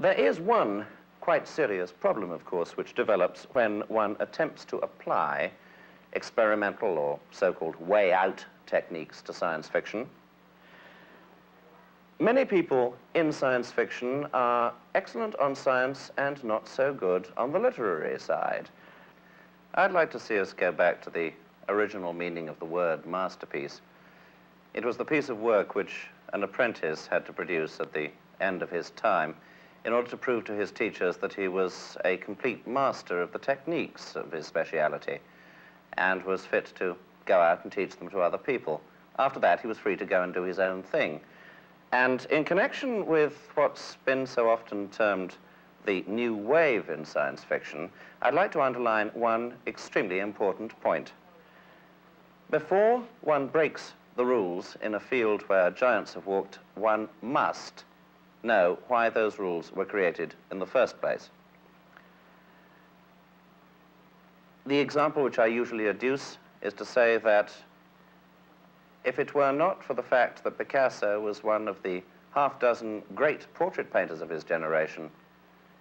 There is one quite serious problem, of course, which develops when one attempts to apply experimental or so-called way-out techniques to science fiction. Many people in science fiction are excellent on science and not so good on the literary side. I'd like to see us go back to the original meaning of the word masterpiece. It was the piece of work which an apprentice had to produce at the end of his time in order to prove to his teachers that he was a complete master of the techniques of his speciality and was fit to go out and teach them to other people. After that, he was free to go and do his own thing. And in connection with what's been so often termed the new wave in science fiction, I'd like to underline one extremely important point. Before one breaks the rules in a field where giants have walked, one must know why those rules were created in the first place. The example which I usually adduce is to say that if it were not for the fact that Picasso was one of the half-dozen great portrait painters of his generation,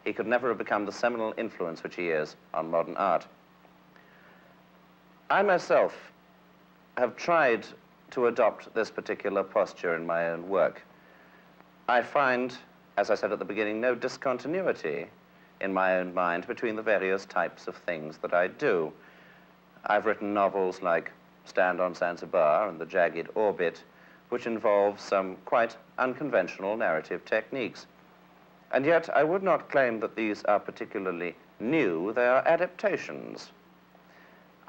he could never have become the seminal influence which he is on modern art. I myself have tried to adopt this particular posture in my own work. I find, as I said at the beginning, no discontinuity in my own mind between the various types of things that I do. I've written novels like Stand on Zanzibar and The Jagged Orbit, which involve some quite unconventional narrative techniques. And yet I would not claim that these are particularly new, they are adaptations.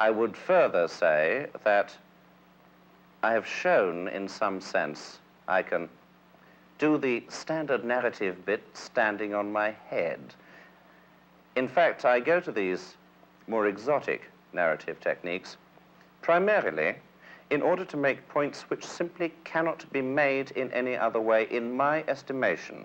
I would further say that I have shown, in some sense, I can do the standard narrative bit standing on my head. In fact, I go to these more exotic narrative techniques primarily in order to make points which simply cannot be made in any other way, in my estimation.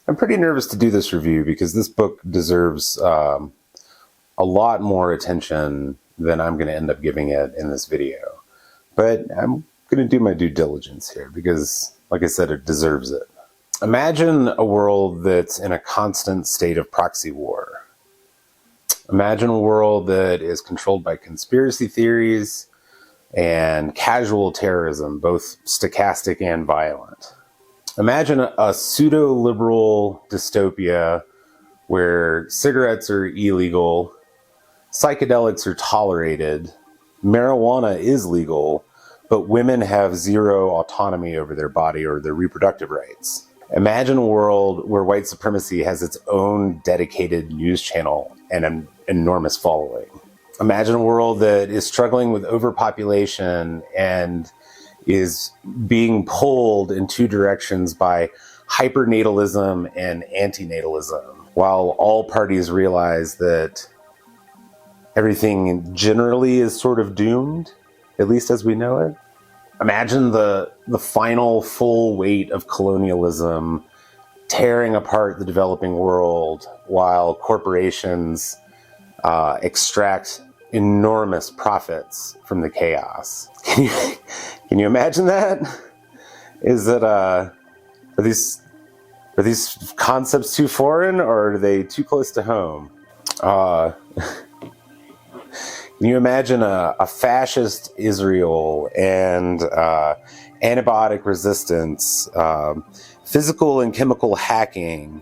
I'm pretty nervous to do this review because this book deserves a lot more attention than I'm going to end up giving it in this video. But I'm going to do my due diligence here because, like I said, it deserves it. Imagine a world that's in a constant state of proxy war. Imagine a world that is controlled by conspiracy theories and casual terrorism, both stochastic and violent. Imagine a pseudo-liberal dystopia where cigarettes are illegal, psychedelics are tolerated, marijuana is legal, but women have zero autonomy over their body or their reproductive rights. Imagine a world where white supremacy has its own dedicated news channel and an enormous following. Imagine a world that is struggling with overpopulation and is being pulled in two directions by hypernatalism and antinatalism, while all parties realize that everything generally is sort of doomed, at least as we know it. Imagine the final full weight of colonialism tearing apart the developing world while corporations extract enormous profits from the chaos. Can you imagine that? Is it are these concepts too foreign, or are they too close to home? Can you imagine a fascist Israel and antibiotic resistance, physical and chemical hacking,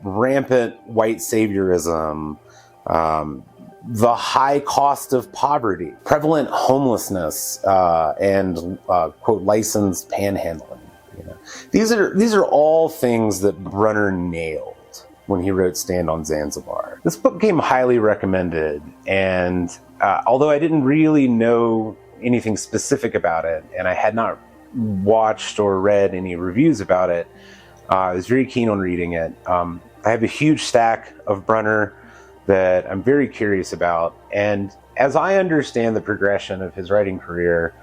rampant white saviorism, the high cost of poverty, prevalent homelessness, and quote, licensed panhandling? You know, these are all things that Brunner nailed when he wrote Stand on Zanzibar. This book came highly recommended, and although I didn't really know anything specific about it, and I had not watched or read any reviews about it, I was very keen on reading it. I have a huge stack of Brunner that I'm very curious about, and as I understand the progression of his writing career,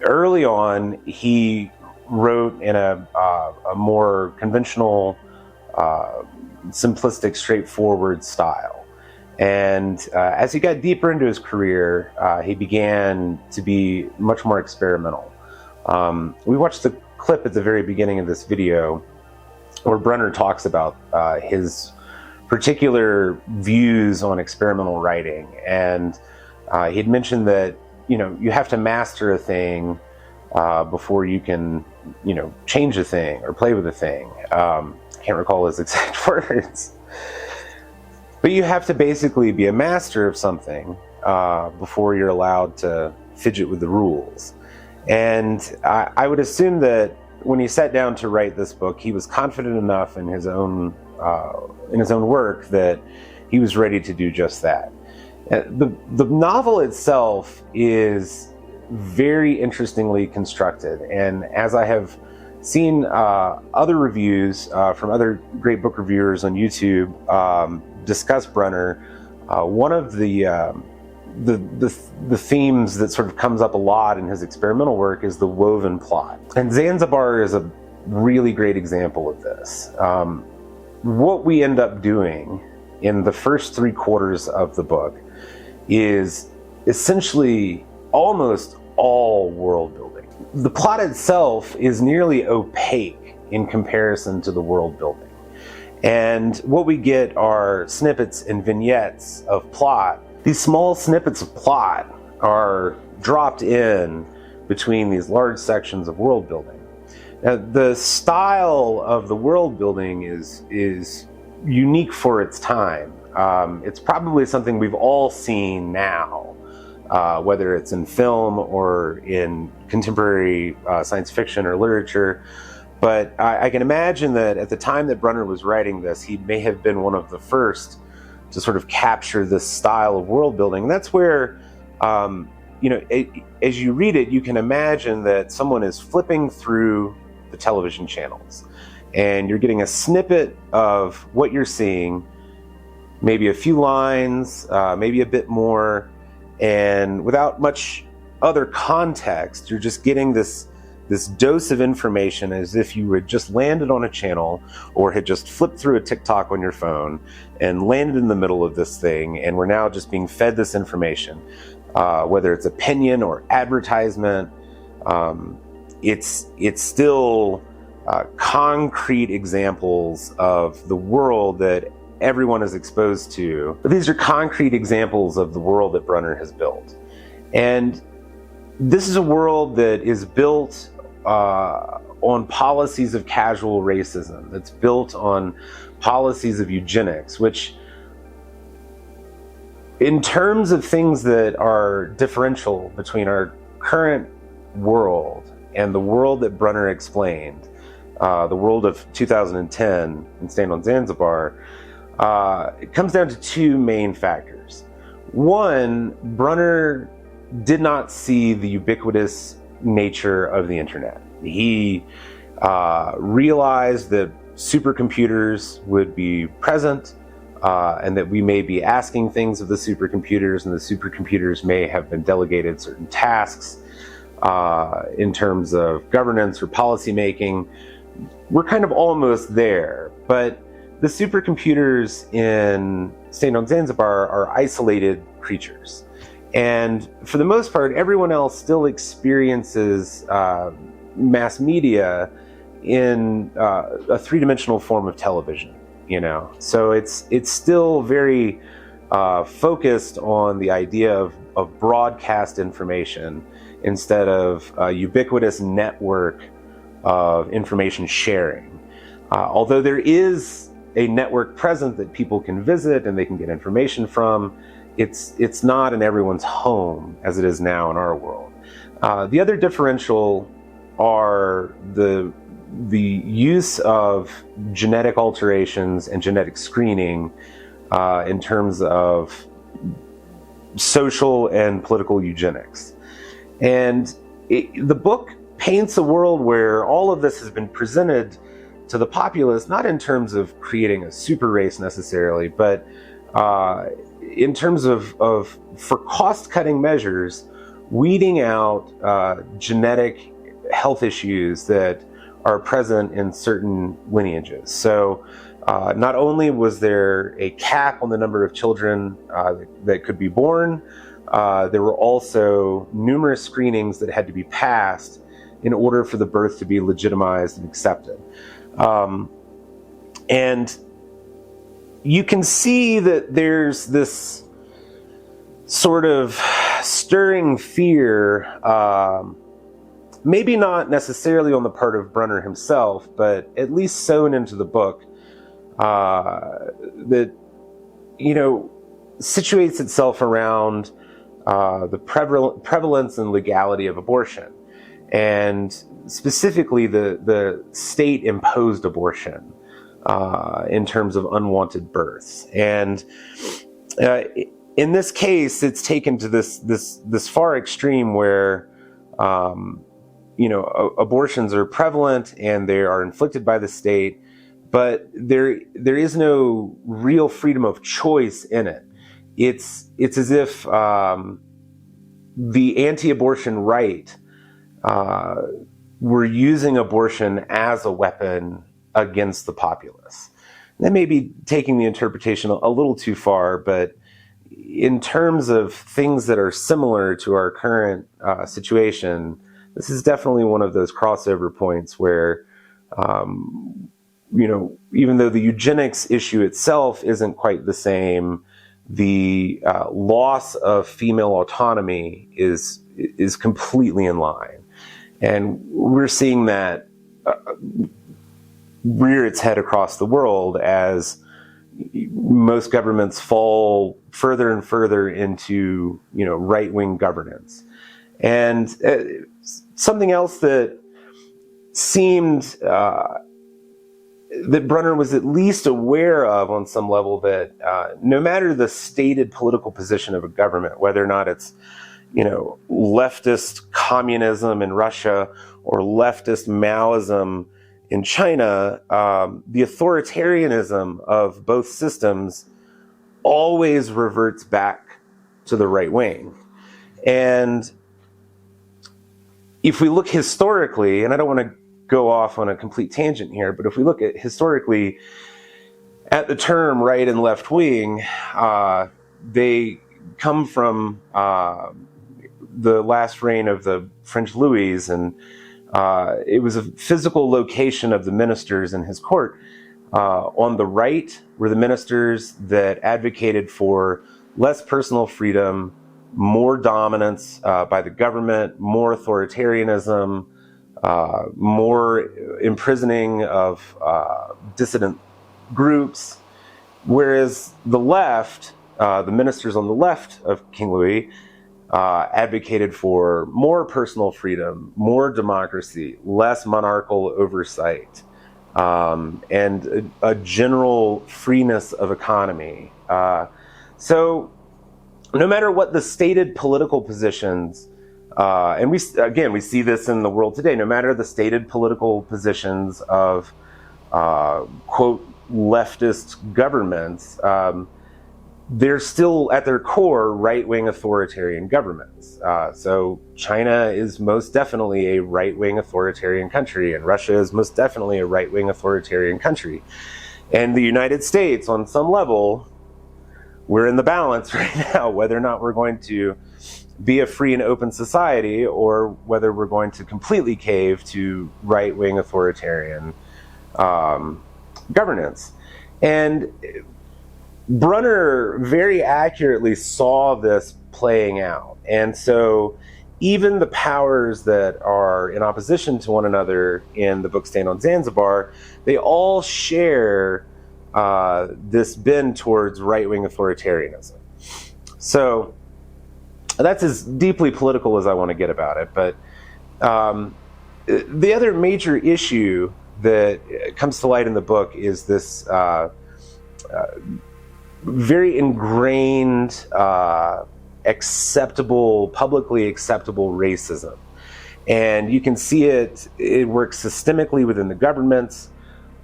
early on he wrote in a more conventional, simplistic, straightforward style. And as he got deeper into his career, he began to be much more experimental. We watched the clip at the very beginning of this video where Brunner talks about his particular views on experimental writing. And he had mentioned that, you have to master a thing before you can, change a thing or play with a thing. I can't recall his exact words. But you have to basically be a master of something before you're allowed to fidget with the rules. And I would assume that when he sat down to write this book, he was confident enough in his own work that he was ready to do just that. The novel itself is very interestingly constructed, and as I have seen other reviews from other great book reviewers on YouTube discuss Brunner, one of the themes that sort of comes up a lot in his experimental work is the woven plot. And Zanzibar is a really great example of this. What we end up doing in the first 3/4 of the book is essentially almost all world building. The plot itself is nearly opaque in comparison to the world building. And what we get are snippets and vignettes of plot. These small snippets of plot are dropped in between these large sections of world building. Now, the style of the world building is unique for its time. It's probably something we've all seen now, whether it's in film or in contemporary science fiction or literature. But I can imagine that at the time that Brunner was writing this, he may have been one of the first to sort of capture this style of world building. And that's where, as you read it, you can imagine that someone is flipping through the television channels and you're getting a snippet of what you're seeing, maybe a few lines, maybe a bit more, and without much other context, you're just getting this dose of information as if you had just landed on a channel or had just flipped through a TikTok on your phone and landed in the middle of this thing, and we're now just being fed this information, whether it's opinion or advertisement. It's still concrete examples of the world that everyone is exposed to. But these are concrete examples of the world that Brunner has built. And this is a world that is built on policies of casual racism, that's built on policies of eugenics, which in terms of things that are differential between our current world and the world that Brunner explained, the world of 2010 and Stand on Zanzibar, it comes down to two main factors. One, Brunner did not see the ubiquitous nature of the internet. He realized that supercomputers would be present and that we may be asking things of the supercomputers, and the supercomputers may have been delegated certain tasks in terms of governance or policy making. We're kind of almost there, but the supercomputers in Stand on Zanzibar are isolated creatures. And for the most part, everyone else still experiences mass media in a three-dimensional form of television, So it's still very focused on the idea of broadcast information instead of a ubiquitous network of information sharing. Although there is a network present that people can visit and they can get information from, it's not in everyone's home as it is now in our world. The other differential are the use of genetic alterations and genetic screening in terms of social and political eugenics. And the book paints a world where all of this has been presented to the populace, not in terms of creating a super race necessarily, but in terms of for cost-cutting measures, weeding out genetic health issues that are present in certain lineages. So Not only was there a cap on the number of children that could be born, there were also numerous screenings that had to be passed in order for the birth to be legitimized and accepted. And you can see that there's this sort of stirring fear, maybe not necessarily on the part of Brunner himself, but at least sewn into the book, that, situates itself around the prevalence and legality of abortion, and specifically the state-imposed abortion in terms of unwanted births. And in this case, it's taken to this far extreme where abortions are prevalent and they are inflicted by the state, but there is no real freedom of choice in it. It's as if the anti-abortion right were using abortion as a weapon against the populace. That may be taking the interpretation a little too far, but in terms of things that are similar to our current situation, this is definitely one of those crossover points where, even though the eugenics issue itself isn't quite the same, the loss of female autonomy is completely in line. And we're seeing that rear its head across the world as most governments fall further and further into, right-wing governance. And something else that seemed that Brunner was at least aware of on some level, that no matter the stated political position of a government, whether or not it's, leftist communism in Russia or leftist Maoism in China, the authoritarianism of both systems always reverts back to the right wing. And if we look historically, and I don't want to go off on a complete tangent here, but if we look at historically at the term right and left wing, they come from the last reign of the French Louis, and it was a physical location of the ministers in his court. On the right were the ministers that advocated for less personal freedom, more dominance by the government, more authoritarianism, more imprisoning of dissident groups, whereas the left, the ministers on the left of King Louis, advocated for more personal freedom, more democracy, less monarchical oversight, and a general freeness of economy. So no matter what the stated political positions, and we see this in the world today, no matter the stated political positions of, quote, leftist governments, they're still at their core right-wing authoritarian governments. So China is most definitely a right-wing authoritarian country, and Russia is most definitely a right-wing authoritarian country. And the United States, on some level, we're in the balance right now, whether or not we're going to be a free and open society or whether we're going to completely cave to right-wing authoritarian governance. And Brunner very accurately saw this playing out. And so even the powers that are in opposition to one another in the book Stand on Zanzibar, they all share this bend towards right-wing authoritarianism. So that's as deeply political as I want to get about it. But the other major issue that comes to light in the book is this very ingrained, publicly acceptable racism. And you can see it works systemically within the governments.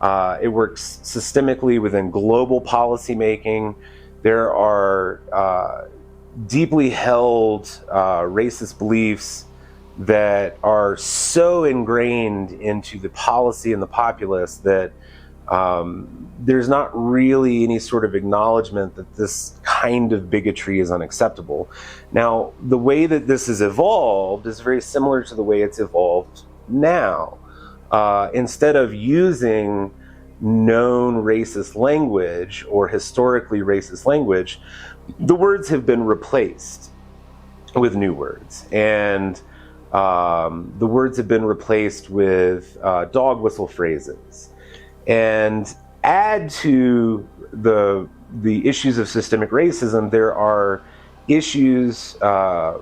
It works systemically within global policymaking. There are deeply held racist beliefs that are so ingrained into the policy and the populace that there's not really any sort of acknowledgement that this kind of bigotry is unacceptable. Now, the way that this has evolved is very similar to the way it's evolved now. Instead of using known racist language or historically racist language, the words have been replaced with new words. And the words have been replaced with dog whistle phrases. And add to the issues of systemic racism, there are issues that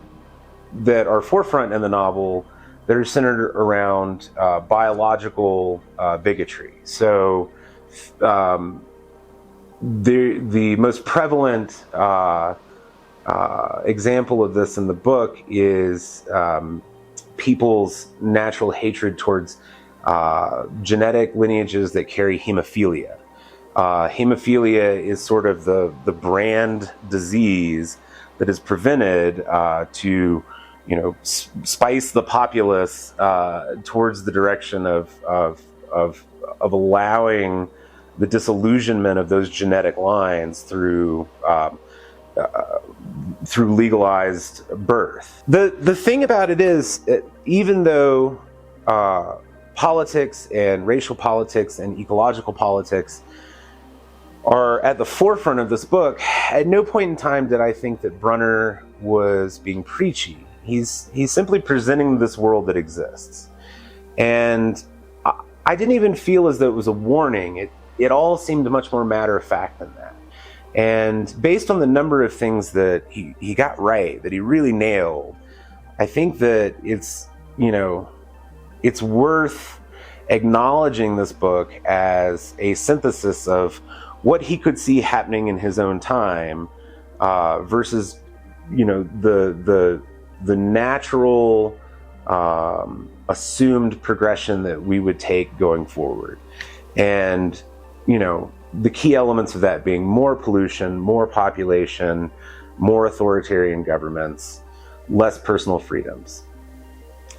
are forefront in the novel that are centered around biological bigotry. So the most prevalent example of this in the book is people's natural hatred towards genetic lineages that carry hemophilia. Hemophilia is sort of the brand disease that is prevented to, spice the populace towards the direction of allowing the disillusionment of those genetic lines through legalized birth. The thing about it is, even though politics and racial politics and ecological politics are at the forefront of this book, at no point in time did I think that Brunner was being preachy. He's simply presenting this world that exists. And I didn't even feel as though it was a warning. It all seemed much more matter of fact than that. And based on the number of things that he got right, that he really nailed, I think that it's worth acknowledging this book as a synthesis of what he could see happening in his own time versus, the natural assumed progression that we would take going forward. And, the key elements of that being more pollution, more population, more authoritarian governments, less personal freedoms.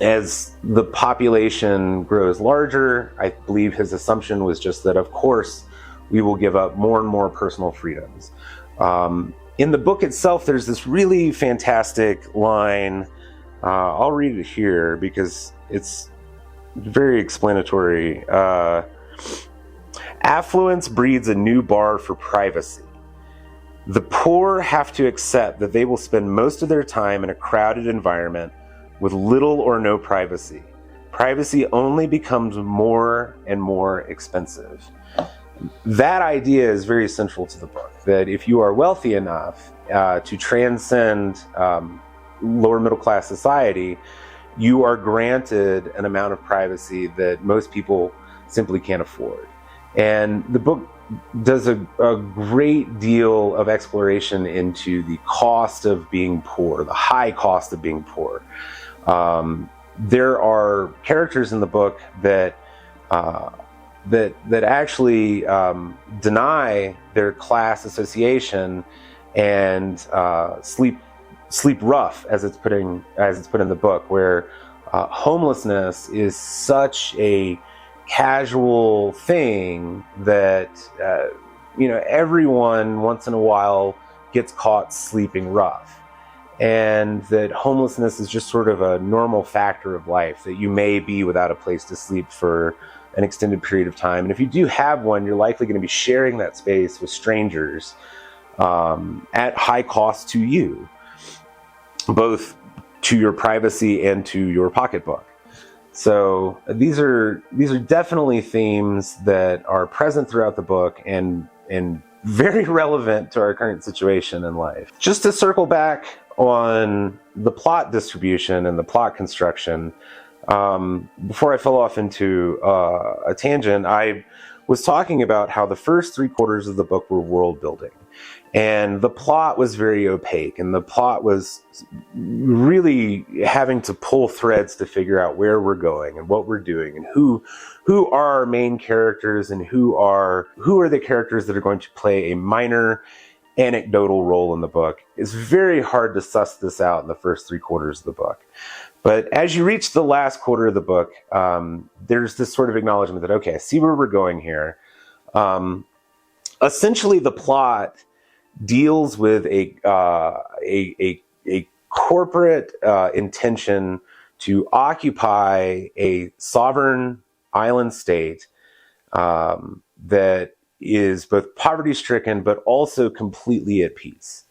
As the population grows larger, I believe his assumption was just that, of course, we will give up more and more personal freedoms. In the book itself, there's this really fantastic line. I'll read it here because it's very explanatory. Affluence breeds a new bar for privacy. The poor have to accept that they will spend most of their time in a crowded environment with little or no privacy. Privacy only becomes more and more expensive. That idea is very central to the book, that if you are wealthy enough to transcend lower middle class society, you are granted an amount of privacy that most people simply can't afford. And the book does a great deal of exploration into the cost of being poor, the high cost of being poor. There are characters in the book that actually deny their class association and sleep rough, as it's put in the book, where homelessness is such a casual thing that everyone once in a while gets caught sleeping rough, and that homelessness is just sort of a normal factor of life, that you may be without a place to sleep for an extended period of time, and if you do have one, you're likely going to be sharing that space with strangers at high cost to you, both to your privacy and to your pocketbook. So these are definitely themes that are present throughout the book and very relevant to our current situation in life. Just to circle back on the plot distribution and the plot construction, before I fell off into a tangent, I was talking about how the first 3/4 of the book were world building. And the plot was very opaque, and the plot was really having to pull threads to figure out where we're going and what we're doing and who are our main characters and who are the characters that are going to play a minor anecdotal role in the book. It's very hard to suss this out in the first 3/4 of the book. But as you reach the last quarter of the book, there's this sort of acknowledgement that, okay, I see where we're going here. Essentially, the plot deals with a corporate intention to occupy a sovereign island state that is both poverty-stricken but also completely at peace.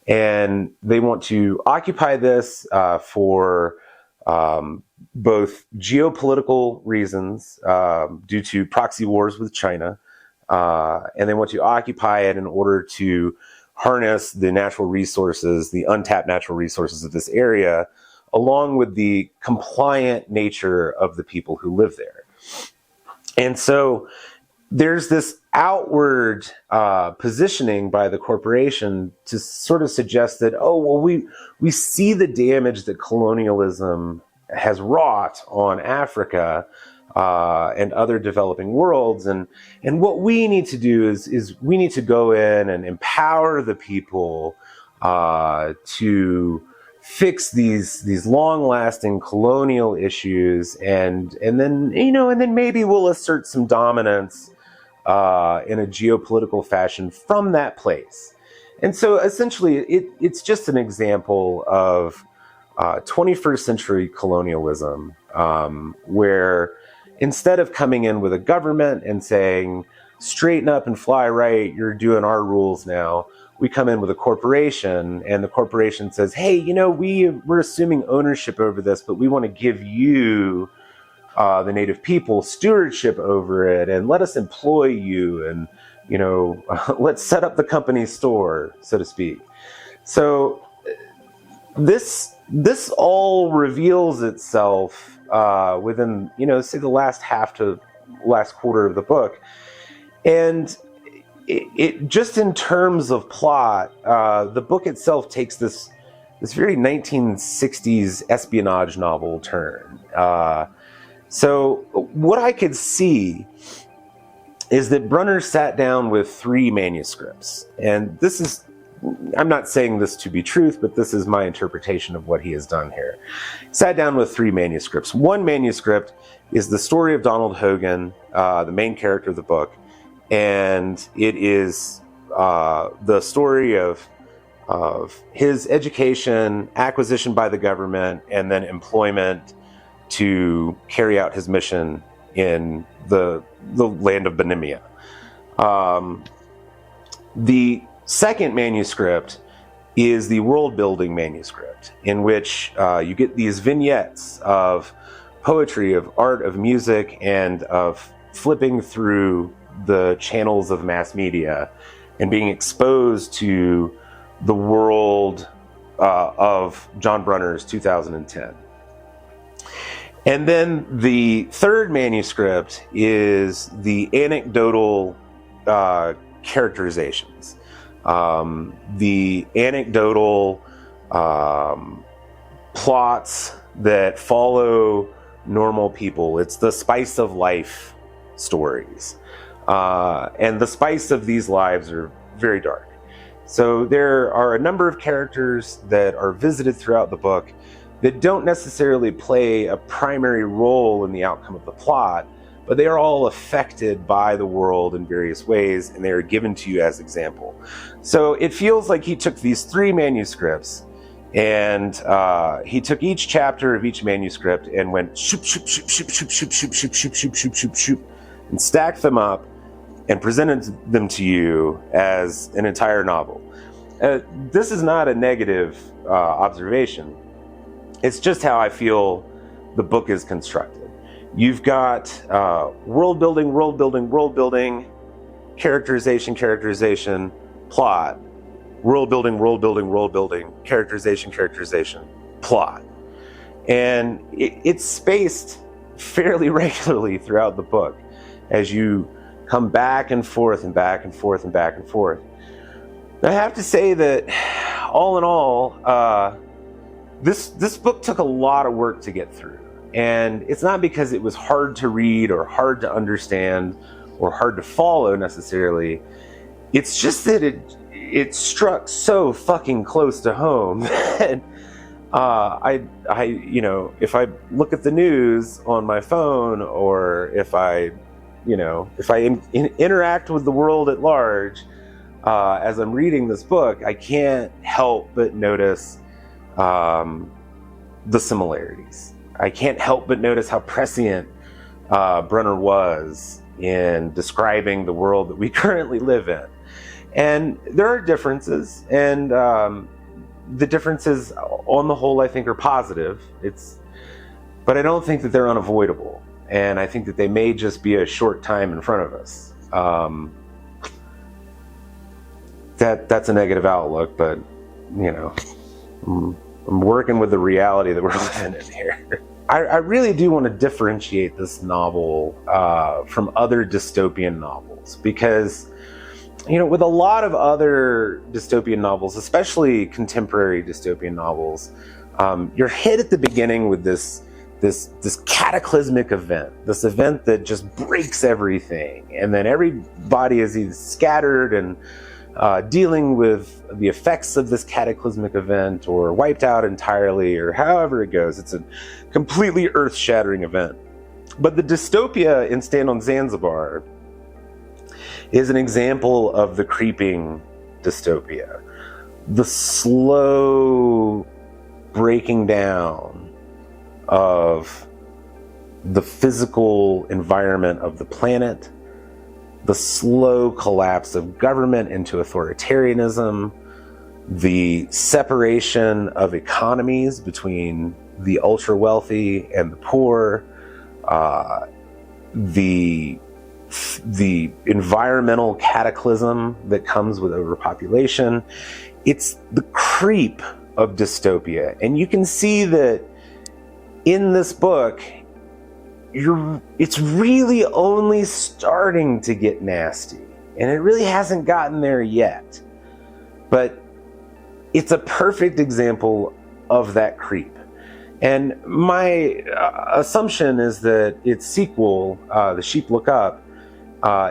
And they want to occupy this for both geopolitical reasons due to proxy wars with China, and they want to occupy it in order to harness the natural resources, the untapped natural resources of this area, along with the compliant nature of the people who live there. And so there's this outward positioning by the corporation to sort of suggest that, oh, well, we see the damage that colonialism has wrought on Africa and other developing worlds. And what we need to do is we need to go in and empower the people to fix these long-lasting colonial issues, and then maybe we'll assert some dominance in a geopolitical fashion from that place. And so essentially it's just an example of 21st century colonialism, where instead of coming in with a government and saying, straighten up and fly right, you're doing our rules now, we come in with a corporation, and the corporation says, hey, we're assuming ownership over this, but we want to give you, the native people, stewardship over it, and let us employ you, and, let's set up the company store, so to speak. So this all reveals itself within, say, the last half to last quarter of the book. And it just in terms of plot, the book itself takes this very 1960s espionage novel turn. So what I could see is that Brunner sat down with 3 manuscripts. And this is, I'm not saying this to be truth, but this is my interpretation of what he has done here. Sat down with 3 manuscripts. One manuscript is the story of Donald Hogan, the main character of the book. And it is the story of his education, acquisition by the government, and then employment to carry out his mission in the land of Benimia. The second manuscript is the world-building manuscript, in which you get these vignettes of poetry, of art, of music, and of flipping through the channels of mass media and being exposed to the world of John Brunner's 2010. And then the third manuscript is the anecdotal characterizations, the anecdotal plots that follow normal people. It's the spice of life stories. And the spice of these lives are very dark. So there are a number of characters that are visited throughout the book that don't necessarily play a primary role in the outcome of the plot, but they are all affected by the world in various ways, and they are given to you as example. So it feels like he took these 3 manuscripts, and he took each chapter of each manuscript and went shoop, shoop, shoop, shoop, shoop, shoop, shoop, shoop, shoop, shoop, shoop, shoop, shoop, and stacked them up and presented them to you as an entire novel. This is not a negative observation. It's just how I feel the book is constructed. You've got world building, characterization, plot, world building, characterization, plot. And it's spaced fairly regularly throughout the book as you come back and forth and back and forth and back and forth. I have to say that all in all, this book took a lot of work to get through. And it's not because it was hard to read or hard to understand or hard to follow necessarily. It's just that it struck so fucking close to home that if I look at the news on my phone, or if I if I interact with the world at large, as I'm reading this book, I can't help but notice the similarities. I can't help but notice how prescient Brunner was in describing the world that we currently live in. And there are differences, and the differences on the whole I think are positive. But I don't think that they're unavoidable, and I think that they may just be a short time in front of us. That's a negative outlook, but I'm working with the reality that we're living in here. I really do want to differentiate this novel from other dystopian novels, because with a lot of other dystopian novels, especially contemporary dystopian novels, you're hit at the beginning with this cataclysmic event, this event that just breaks everything, and then everybody is either scattered and dealing with the effects of this cataclysmic event, or wiped out entirely, or however it goes. It's a completely earth-shattering event. But the dystopia in Stand on Zanzibar is an example of the creeping dystopia. The slow breaking down of the physical environment of the planet, the slow collapse of government into authoritarianism, the separation of economies between the ultra-wealthy and the poor, the environmental cataclysm that comes with overpopulation. It's the creep of dystopia. And you can see that in this book, it's really only starting to get nasty. And it really hasn't gotten there yet. But it's a perfect example of that creep. And my assumption is that its sequel, The Sheep Look Up,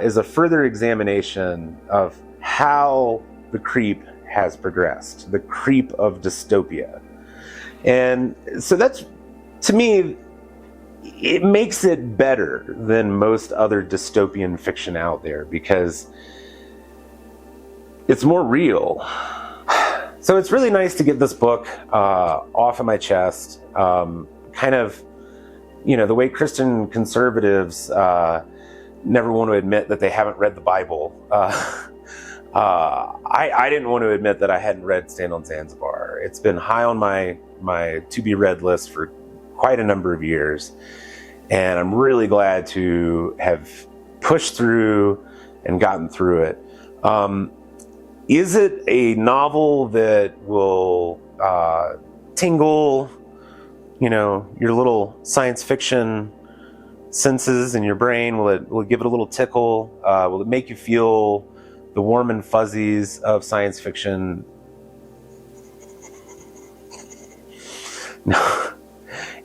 is a further examination of how the creep has progressed, the creep of dystopia. And so that's, to me, it makes it better than most other dystopian fiction out there, because it's more real. So it's really nice to get this book off of my chest. Kind of, the way Christian conservatives never want to admit that they haven't read the Bible. I didn't want to admit that I hadn't read Stand on Zanzibar. It's been high on my to-be-read list for quite a number of years. And I'm really glad to have pushed through and gotten through it. Is it a novel that will tingle, your little science fiction senses in your brain? Will it give it a little tickle? Will it make you feel the warm and fuzzies of science fiction? No.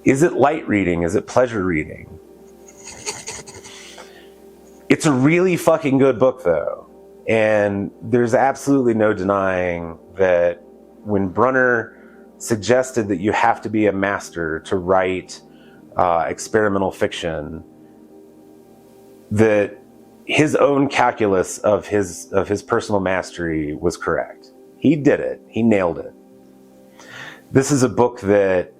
Is it light reading? Is it pleasure reading? It's a really fucking good book, though. And there's absolutely no denying that when Brunner suggested that you have to be a master to write experimental fiction, that his own calculus of his personal mastery was correct. He did it. He nailed it. This is a book that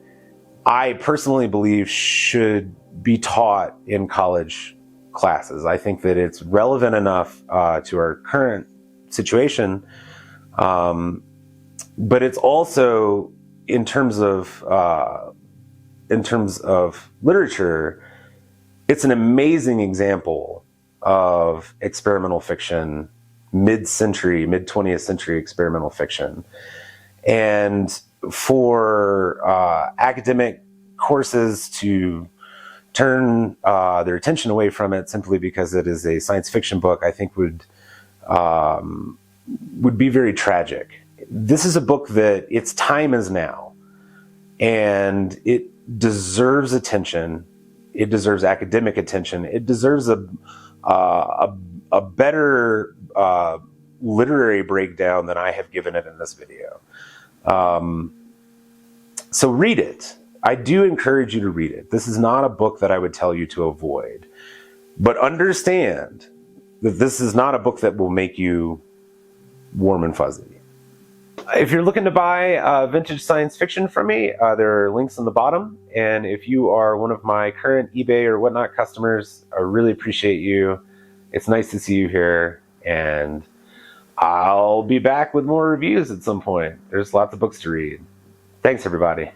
I personally believe should be taught in college classes. I think that it's relevant enough to our current situation, but it's also, in terms of literature, it's an amazing example of experimental fiction, mid-century, mid-20th century experimental fiction. And for academic courses to turn their attention away from it simply because it is a science fiction book, I think would be very tragic. This is a book that its time is now, and it deserves attention. It deserves academic attention. It deserves a better literary breakdown than I have given it in this video. So read it. I do encourage you to read it. This is not a book that I would tell you to avoid. But understand that this is not a book that will make you warm and fuzzy. If you're looking to buy vintage science fiction from me, there are links on the bottom. And if you are one of my current eBay or whatnot customers, I really appreciate you. It's nice to see you here. And I'll be back with more reviews at some point. There's lots of books to read. Thanks, everybody.